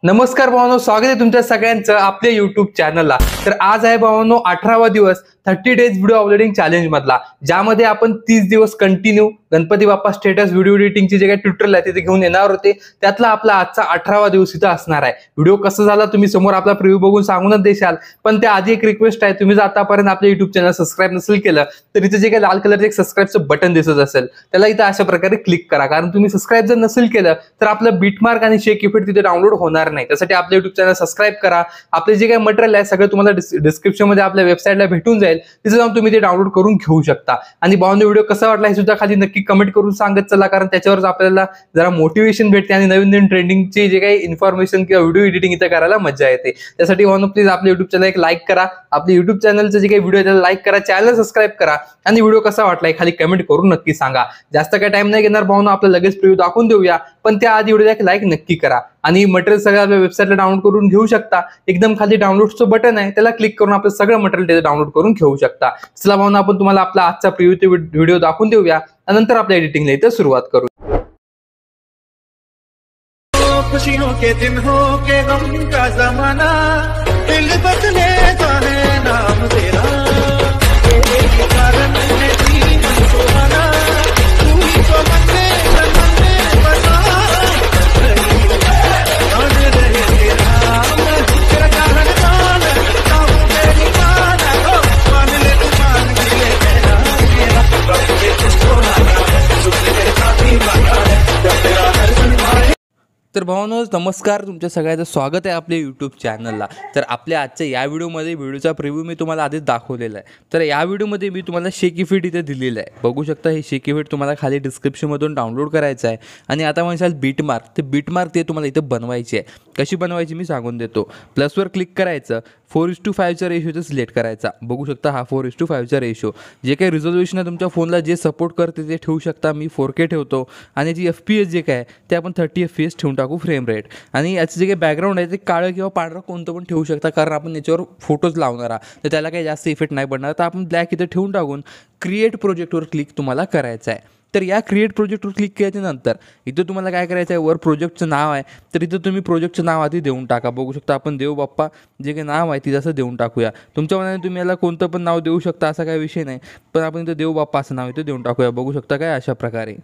नमस्कार भावांनो, स्वागत आहे तुमच्या सगळ्यांचं आपल्या युट्यूब चॅनलला। तर आज आहे भावांनो 18वा दिवस 30 डेज व्हिडिओ अपलोडिंग चॅलेंज मधला, ज्यामध्ये आपण 30 दिवस continue Ganpati Bappa status video एडिटिंगची जे काही ट्युटोरियल आहे ते घेऊन येणार होते। त्यातला आपला आजचा 18वा दिवस इथं असणार आहे। व्हिडिओ कसा झाला तुम्ही समोर आपला प्रिव्ह्यू बघून सांगूनच देशाल, पण त्या आधी एक रिक्वेस्ट आहे, तुम्ही जर आतापर्यंत आपल्या युट्यूब चॅनल सबस्क्राइब नसेल केलं तर इथे जे काही लाल कलरचं एक सबस्क्राइबचं बटन दिसत असेल त्याला इथं अशा प्रकारे क्लिक करा, कारण तुम्ही सबस्क्राइब जर नसेल केलं तर आपलं बीटमार्क आणि शेक इफेक्ट तिथे डाउनलोड होणार नाही। त्यासाठी आपल्या युट्यूब चॅनल सबस्क्राइब करा। आपले जे काही मटेरियल आहे सगळं तुम्हाला डिस्क्रिप्शन मध्ये आपल्या वेबसाईटला भेटून जाईल, तिथे जाऊन तुम्ही ते डाउनलोड करून घेऊ शकता। आणि भावांनो, व्हिडिओ कसा वाटला हे सुद्धा खाली नक्की कमेंट करून सांगत चला, कारण त्याच्यावरच आपल्याला जरा मोटिवेशन भेटते आणि नवीन नवीन ट्रेंडिंगची जे काही इन्फॉर्मेशन किंवा व्हिडिओ एडिटिंग इथे करायला मजा येते। त्यासाठी भावांनो प्लीज आपल्या युट्यूब चॅनल एक लाईक करा, आपल्या युट्यूब चॅनलचे जे काही व्हिडिओ आहे त्याला लाईक करा, चॅनल सबस्क्राइब करा आणि व्हिडिओ कसा वाटला खाली कमेंट करून नक्की सांगा। जास्त काही टाइम नाही घेणार भावांनो, आपलं लगेच प्रिव्ह्यू दाखवून देऊया, पण त्या आधी व्हिडिओला एक लाईक नक्की करा आणि मटेरियल सगळं आपल्या वेबसाईटला डाउनलोड करून घेऊ शकता। एकदम खाली डाउनलोडचं बटन आहे, त्याला क्लिक करून आपलं सगळं मटेरियल त्याला डाउनलोड करून घेऊ शकता। चला भावांनो, आपण तुम्हाला आपला आजचा प्रिव्ह्यू व्हिडिओ दाखवून देऊया आणि नंतर आपल्या एडिटिंगला इथं सुरुवात करू। खुशियों के दिन हो के गम का जमाना, दिल बदले जाने नाम तेरा, तेरे कारण है जीवन सुहाना, तू ही तो बंदे बता रहे तेरा, तेरा कारण मान ताऊ मेरी माना, मान ले तू मान ले तेरा, मेरा बंदे तुझको लाना, सुख तेरे साथी माना है, जब तेरा हर संभाले। तर भावांनो नमस्कार, तुमच्या सगळ्यांचं स्वागत आहे आपल्या यूट्यूब चॅनलला। तर आपल्या आजच्या या व्हिडिओमध्ये व्हिडिओचा प्रिव्ह्यू मी तुम्हाला आधीच दाखवलेला आहे। तर या व्हिडिओमध्ये मी तुम्हाला शेक इफेक्ट इथे दिलेलं आहे, बघू शकता। हे शेक इफेक्ट तुम्हाला खाली डिस्क्रिप्शनमधून डाउनलोड करायचं आहे। आणि आता म्हणशाल बीटमार्क, ते बीटमार्क ते तुम्हाला इथं बनवायची आहे। कशी बनवायची मी सांगून देतो। प्लसवर क्लिक करायचं, 4:5चा रेशो सिलेक्ट करायचा, बघू शकता हा 4:5चा रेशो। जे काही रिझोल्युशन आहे तुमच्या फोनला जे सपोर्ट करते ते ठेवू शकता, मी 4K ठेवतो। आणि जी FPS जे काय ते आपण 30 FPS ठेवून टाकू फ्रेम रेट। आणि याचं जे काही बॅकग्राऊंड आहे ते काळं किंवा पांढरं कोणतं पण ठेवू शकता, कारण आपण याच्यावर फोटोज लावणार आहोत, तर त्याला काही जास्त इफेक्ट नाही पडणार। तर आपण ब्लॅक इथं ठेवून टाकून क्रिएट प्रोजेक्टवर क्लिक तुम्हाला करायचं आहे। तर या क्रिएट प्रोजेक्टवर क्लिक केल्यानंतर इथं तुम्हाला काय करायचं आहे, वर प्रोजेक्टचं नाव आहे, तर इथं तुम्ही प्रोजेक्टचं नाव आधी देऊन टाका। बघू शकता आपण देव बाप्पा जे काही नाव आहे ते जसं देऊन टाकूया। तुमच्या मनाने तुम्ही याला कोणतं पण नाव देऊ शकता, असा काही विषय नाही, पण आपण इथं देव बाप्पा असं नाव इथं देऊन टाकूया। बघू शकता काय अशा प्रकारे।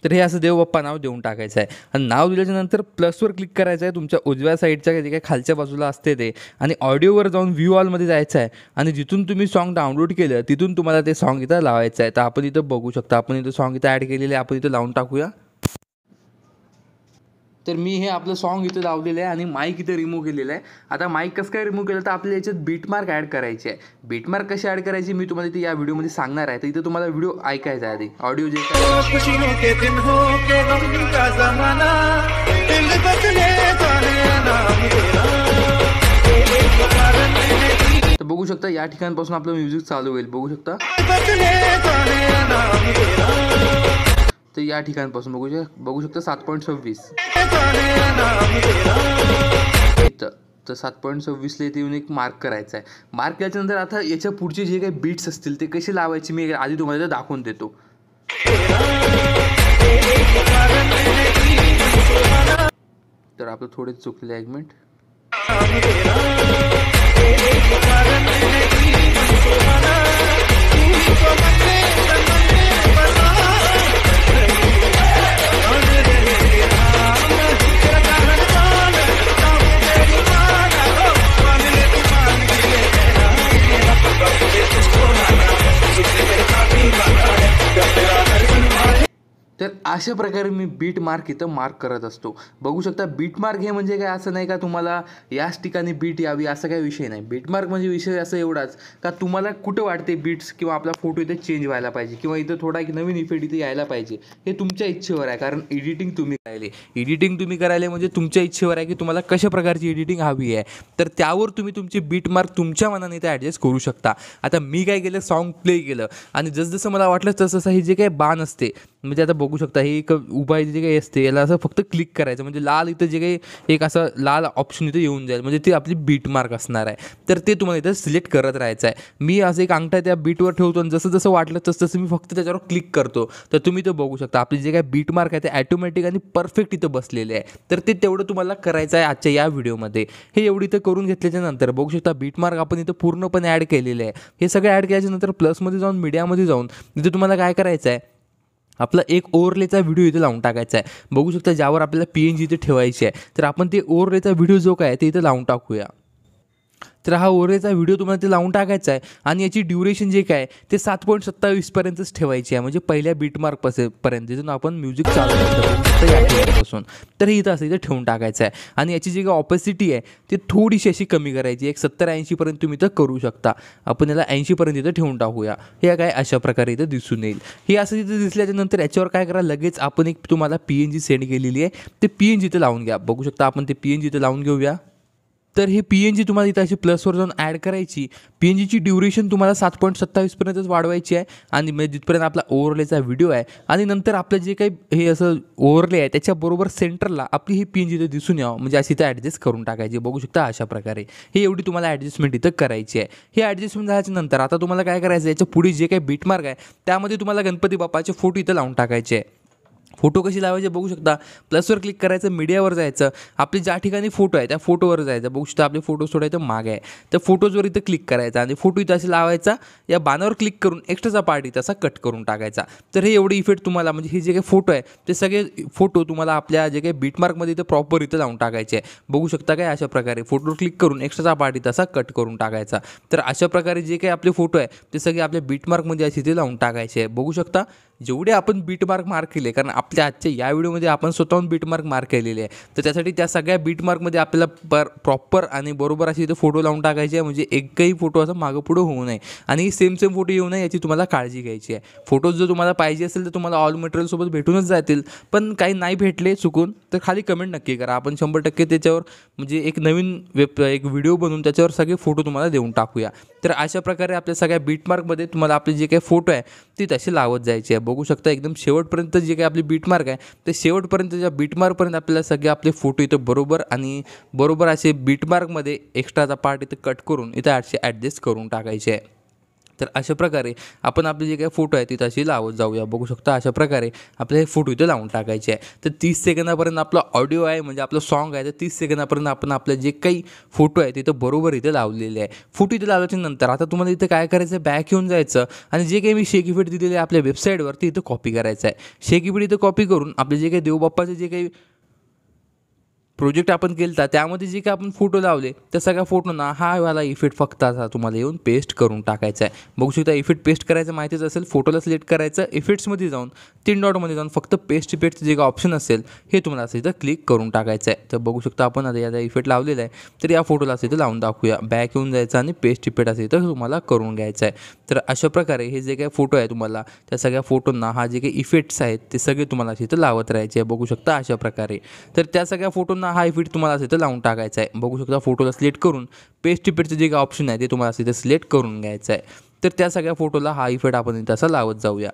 तर हे असं देवबाप्पा नाव देऊन टाकायचं आहे। आणि नाव दिल्याच्यानंतर प्लसवर क्लिक करायचं आहे, तुमच्या उजव्या साईडच्या जे काही खालच्या बाजूला असते ते, आणि ऑडिओवर जाऊन व्ह्यू ऑलमध्ये जायचं आहे। आणि जिथून तुम्ही सॉन्ग डाउनलोड केलं तिथून तुम्हाला ते सॉन्ग इथं लावायचं आहे। तर आपण इथं बघू शकता, आपण इथं सॉन्ग इथं ॲड केलेले आहे, आपण इथं लावून टाकूया। तर मी हे आपलं सॉन्ग इथं लावलेलं आहे आणि माईक इथं रिमूव्ह केलेलं आहे। आता माईक कसं काय रिमूव्ह केलं, तर आपल्याला याच्यात बीटमार्क ॲड करायची आहे। बीटमार्क कशी ॲड करायची मी तुम्हाला इथे या व्हिडिओमध्ये सांगणार आहे, तर इथं तुम्हाला व्हिडिओ ऐकायचा आहे आधी, ऑडिओ जे खुशियों के दिन हो के गम का जमाना, दिल बदले जाने नाम तेरा, तेरे कारण है। तर बघू शकता या ठिकाणापासून आपलं म्युझिक चालू होईल, बघू शकता। बदले जाने नाम तेरा, तर या ठिकाणापासून बघू शकता 7.26 इथं, तर 7.26 ला इथे येऊन एक मार्क करायचा आहे। मार्क केल्याच्यानंतर आता याच्या पुढचे जे काही बीट्स असतील ते कसे लावायचे मी आधी तुम्हाला दाखवून देतो। तर आपलं थोडे चुकले, एक मिनिट। तर अशा प्रकारे मी बीट मार्क इथं मार्क करत असतो। बघू शकता बीट मार्क हे म्हणजे काय असं नाही का तुम्हाला याच ठिकाणी बीट यावी असा काही विषय नाही। बीट मार्क म्हणजे विषय असं एवढाच का तुम्हाला कुठं वाटते बीट्स किंवा आपला फोटो इथे चेंज व्हायला पाहिजे किंवा इथं थोडा एक नवीन इफेक्ट इथे यायला पाहिजे, हे तुमच्या इच्छेवर आहे। कारण एडिटिंग तुम्ही करायले म्हणजे तुमच्या इच्छेवर आहे की तुम्हाला कशा प्रकारची एडिटिंग हवी आहे, तर त्यावर तुम्ही तुमचे बीट मार्क तुमच्या मनाने इथे ॲडजस्ट करू शकता। आता मी काय केलं, सॉन्ग प्ले केलं आणि जसं मला वाटलं तसं हे जे काही बाण असते म्हणजे आता बघू शकता हे एक उभा जे काही असते याला असं फक्त क्लिक करायचं, म्हणजे लाल इथं जे काही एक असं लाल ऑप्शन इथं येऊन जाईल, म्हणजे ती आपली बीट मार्क असणार आहे. तर ते तुम्हाला इथं सिलेक्ट करत राहायचं आहे. मी असं एक अंगठा त्या बीटवर ठेवतो आणि जसं जसं वाटलं तसं मी फक्त त्याच्यावर क्लिक करतो. तर तुम्ही इथं बघू शकता आपली जे काही बीट मार्क आहे ते ॲटोमॅटिक आणि परफेक्ट इथं बसलेले आहे. तर ते तेवढं तुम्हाला करायचं आहे आजच्या या व्हिडिओमध्ये. हे एवढं इथं करून घेतल्याच्या नंतर बघू शकता बीट मार्क आपण इथं पूर्णपणे ॲड केलेले आहे. हे सगळं ॲड केल्याच्या नंतर प्लसमध्ये जाऊन मीडियामध्ये जाऊन इथं तुम्हाला काय करायचं आहे, आपला एक ओव्हरलेचा व्हिडिओ इथं लावून टाकायचा आहे. बघू शकता ज्यावर आपल्याला PNG इथे ठेवायची आहे. तर आपण ते ओव्हरलेचा व्हिडिओ जो काय ते इथं लावून टाकूया. तर हा ओव्हरलेचा व्हिडिओ तुम्हाला ते लावून टाकायचा आहे आणि याची ड्युरेशन जे काय ते 7.27 पर्यंतच ठेवायची आहे, म्हणजे पहिल्या बीटमार्क पर्यंत जिथून आपण म्युझिक चालू करतो या ठिकाणापासून. तर हे इथं असं इथं ठेवून टाकायचं आहे आणि याची जी काही ऑपॅसिटी आहे ती थोडीशी अशी कमी करायची, एक 70-80 पर्यंत तुम्ही इथं करू शकता. आपण याला 80 पर्यंत इथं ठेवून टाकूया. हे काय अशा प्रकारे इथं दिसून येईल. हे असं इथं दिसल्याच्या नंतर याच्यावर काय करा, लगेच आपण एक तुम्हाला PNG सेंड केलेली आहे ते PNG इथं लावून घ्या. बघू शकता आपण ते PNG इथं लावून घेऊया. तर हे PNG तुम्हाला इथं अशी प्लसवर जाऊन ॲड करायची. PNGची ड्युरेशन तुम्हाला 7.27 पर्यंतच वाढवायची आहे आणि म्हणजे जिथपर्यंत आपला ओव्हरलेचा व्हिडिओ आहे आणि नंतर आपलं जे काही हे असं ओव्हरले आहे त्याच्याबरोबर सेंटरला आपली ही PNG इथं दिसून यावं, म्हणजे अशी इथं ॲडजस्ट करून टाकायची. बघू शकता अशा प्रकारे हे एवढी तुम्हाला ॲडजस्टमेंट इथं करायची आहे. हे ॲडजस्टमेंट झाल्याच्या नंतर आता तुम्हाला काय करायचं, याच्या पुढे जे काही बीटमार्क आहे त्यामध्ये तुम्हाला गणपती बाप्पाचे फोटो इथं लावून टाकायचे आहे. फोटो कशी लावायचे बघू शकता, प्लसवर क्लिक करायचं, मीडियावर जायचं, आपली ज्या ठिकाणी फोटो आहे त्या फोटोवर जायचं. बघू शकता आपले फोटो सोडायचं मागे आहे, तर फोटोजवर इथं क्लिक करायचा आणि फोटो इथं असे लावायचा. या बाणावर क्लिक करून एक्स्ट्राचा पार्ट इथं असा कट करून टाकायचा. तर हे एवढे इफेक्ट तुम्हाला, म्हणजे हे जे काही फोटो आहे ते सगळे फोटो तुम्हाला आपल्या जे काही बीटमार्कमध्ये इथं प्रॉपर इथं लावून टाकायचे आहे. बघू शकता काय अशा प्रकारे फोटोवर क्लिक करून एक्स्ट्राचा पार्ट इथं असा कट करून टाकायचा. तर अशा प्रकारे जे काही आपले फोटो आहे ते सगळे आपल्या बीटमार्कमध्ये असे इथे लावून टाकायचे आहे. बघू शकता जेवढे आपण बीटमार्क मार्क केले, कारण आपल्या आजच्या या व्हिडिओमध्ये आपण स्वतःहून बीटमार्क मार्क केलेले आहे, तर त्यासाठी त्या सगळ्या बीटमार्कमध्ये आपल्याला प्रॉपर आणि बरोबर असे इथे फोटो लावून टाकायचे आहे, म्हणजे एकही फोटो असं मागं पुढं होऊ नये आणि सेम फोटो येऊ नये याची तुम्हाला काळजी घ्यायची आहे. फोटोज जर तुम्हाला पाहिजे असेल तर तुम्हाला ऑल मटेरियलसोबत भेटूनच जातील, पण काही नाही भेटले चुकून तर खाली कमेंट नक्की करा. आपण 100% त्याच्यावर म्हणजे एक नवीन एक व्हिडिओ बनवून त्याच्यावर सगळे फोटो तुम्हाला देऊन टाकूया. तर अशा प्रकारे आपल्या सगळ्या बीटमार्कमध्ये तुम्हाला आपले जे काही फोटो आहे ते तसे लावत जायचे आहे. बघू शकता एकदम शेवटपर्यंत जे काही आपली बीटमार्क आहे ते शेवटपर्यंतच्या बीटमार्कपर्यंत आपल्याला सगळे आपले फोटो इथं बरोबर असे बीटमार्कमध्ये एक्स्ट्राचा पार्ट इथं कट करून इथं असे ॲडजस्ट करून टाकायचे आहे. तर अशा प्रकारे आपण आपले जे काही फोटो आहे तिथं अशी लावत जाऊया. बघू शकता अशा प्रकारे आपले हे फोटो इथं लावून टाकायचे आहे. तर 30 सेकंदापर्यंत आपला ऑडिओ आहे, म्हणजे आपलं सॉन्ग आहे, तर 30 सेकंदापर्यंत आपण आपलं जे काही फोटो आहे तिथं बरोबर इथं लावलेले आहे. फोटो इथं लावल्याच्या नंतर आता तुम्हाला इथं काय करायचं आहे, बॅक येऊन जायचं आणि जे काही मी शेक इफेक्ट दिलेले आहे आपल्या वेबसाईटवरती इथं कॉपी करायचं आहे. शेक इफेक्ट इथं कॉपी करून आपले जे काही देवबाप्पाचे जे काही प्रोजेक्ट आपण केला त्यामध्ये जे काही आपण फोटो लावले त्या सगळ्या फोटोंना हा वाला इफेक्ट फक्त असा तुम्हाला येऊन पेस्ट करून टाकायचा आहे. बघू शकता इफेक्ट पेस्ट करायचं माहितीच असेल. फोटोला सिलेक्ट करायचं, इफेक्ट्समध्ये जाऊन 3 डॉटमध्ये जाऊन फक्त पेस्ट इफेक्टचं जे काही ऑप्शन असेल हे तुम्हाला असं इथं क्लिक करून टाकायचं आहे. तर बघू शकता आपण आता याचा इफेक्ट लावलेला आहे, तर या फोटोला असं इथं लावून दाखवूया. बॅक येऊन जायचं आणि पेस्ट इफेक्ट असं इथं तुम्हाला करून घ्यायचं आहे. तर अशा प्रकारे हे जे काही फोटो आहे तुम्हाला त्या सगळ्या फोटोंना हा जे काही इफेक्ट्स आहेत ते सगळे तुम्हाला असं इथं लावत राहायचे आहे. बघू शकता अशा प्रकारे. तर त्या सगळ्या फोटोंना हा इफेक्ट तुम्हाला इथं लावून टाकायचं आहे. बघू शकता फोटोला सिलेक्ट करून पेस्ट इफेक्टचं जे काही ऑप्शन आहे ते तुम्हाला इथं सिलेक्ट करून घ्यायचं आहे. तर त्या सगळ्या फोटोला हा इफेक्ट आपण इथं असं लावत जाऊया.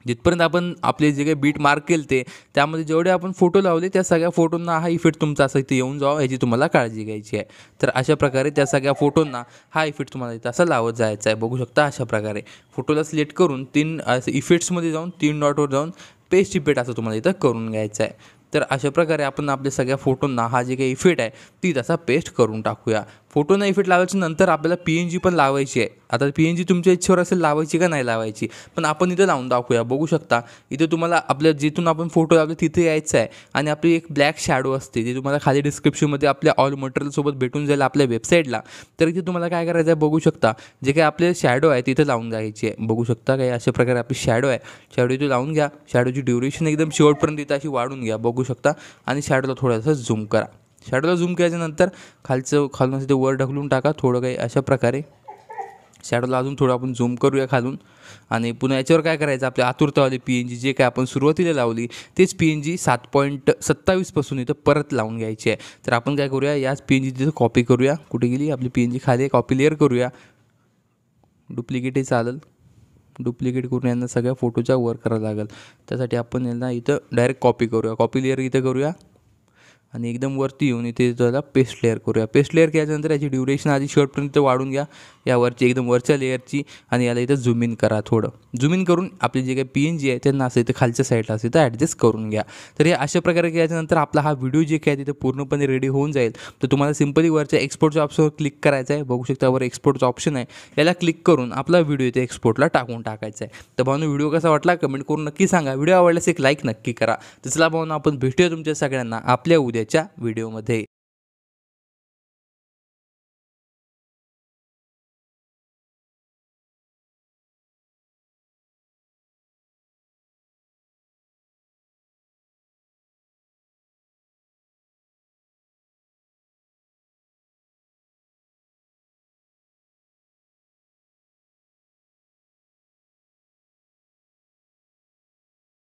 जिथपर्यंत आपण आपले जे काही बीट मार्क केले ते त्यामध्ये जेवढे आपण फोटो लावले त्या सगळ्या फोटोंना हा इफेक्ट तुमचा असं इथे येऊन जावा याची तुम्हाला काळजी घ्यायची आहे. तर अशा प्रकारे त्या सगळ्या फोटोंना हा इफेक्ट तुम्हाला इथं असं लावत जायचा आहे. बघू शकता अशा प्रकारे फोटोला सिलेक्ट करून 3 असं इफेक्ट्समध्ये जाऊन 3 डॉटवर जाऊन पेस्ट इफेक्ट असं तुम्हाला इथं करून घ्यायचं आहे. तर अशा प्रकारे आपण आपल्या सगळ्या फोटोंना हा जे काही इफेक्ट आहे ती तसा पेस्ट करून टाकूया. फोटोना इफेक्ट लावायच्या नंतर आपल्याला PNG पण लावायची आहे. आता PNG तुमच्या इच्छेवर असेल लावायची का नाही लावायची, पण आपण इथं लावून दाखवूया. बघू शकता इथे तुम्हाला आपल्या जिथून आपण फोटो लावले तिथे यायचं आहे आणि आपली एक ब्लॅक शॅडो असते जी तुम्हाला खाली डिस्क्रिप्शनमध्ये आपल्या ऑल मटेरियलसोबत भेटून जाईल आपल्या वेबसाईटला. तर इथे तुम्हाला काय करायचं आहे बघू शकता, जे काही आपले शॅडो आहे तिथे लावून जायची आहे. बघू शकता काय अशा प्रकारे आपली शॅडो आहे, शॅडो इथे लावून घ्या. शॅडोची ड्युरेशन एकदम शेवटपर्यंत इथं अशी वाढून घ्या. बघू शकता आणि शॅडोला थोडंसं झूम करा. शॅडोला झूम केल्याच्यानंतर खालून असं ते वर ढकलून टाका थोडं काही अशा प्रकारे. शॅडोला अजून थोडं आपण झूम करूया खालून आणि पुन्हा याच्यावर काय करायचं, आपल्या आतुरतावाली PNG जे काय आपण सुरुवातीला लावली तेच PNG 7.27 पासून इथं परत लावून घ्यायची आहे. तर आपण काय करूया, याच PNG तिथं कॉपी करूया. कुठे गेली आपली PNG, खाली कॉपी लेअर करूया. डुप्लिकेटही चालेल, डुप्लिकेट करून यांना सगळ्या फोटोच्या वर करायला लागेल. त्यासाठी आपण यांना इथं डायरेक्ट कॉपी करूया. कॉपी लेअर इथं करूया आणि एकदम वरती येऊन इथे त्याला पेस्ट लेअर करूया. पेस्ट लेअर केल्यानंतर याची ड्युरेशन आधी शेवटपर्यंत वाढून घ्या यावरची एकदम वरच्या लेअरची आणि याला इथं झूम इन करा. थोडं झूम इन करून आपली जे काही PNG आहे त्यांना असं इथं खालच्या साईडला असं इथं ॲडजस्ट करून घ्या. तर हे अशा प्रकारे केल्याच्यानंतर आपला हा व्हिडिओ जे काय तिथे पूर्णपणे रेडी होऊन जाईल. तर तुम्हाला सिम्पली वरच्या एक्सपोर्टच्या ऑप्शनवर क्लिक करायचं आहे. बघू शकता वर एक्सपोर्टचं ऑप्शन आहे, याला क्लिक करून आपला व्हिडिओ इथे एक्सपोर्टला टाकून टाकायचा आहे. तर भावनो व्हिडिओ कसा वाटला कमेंट करून नक्की सांगा. व्हिडिओ आवडल्यास एक लाईक नक्की करा. तर चला भावनो आपण भेटूया तुमच्या सगळ्यांना आपल्या उद्याच्या व्हिडिओमध्ये.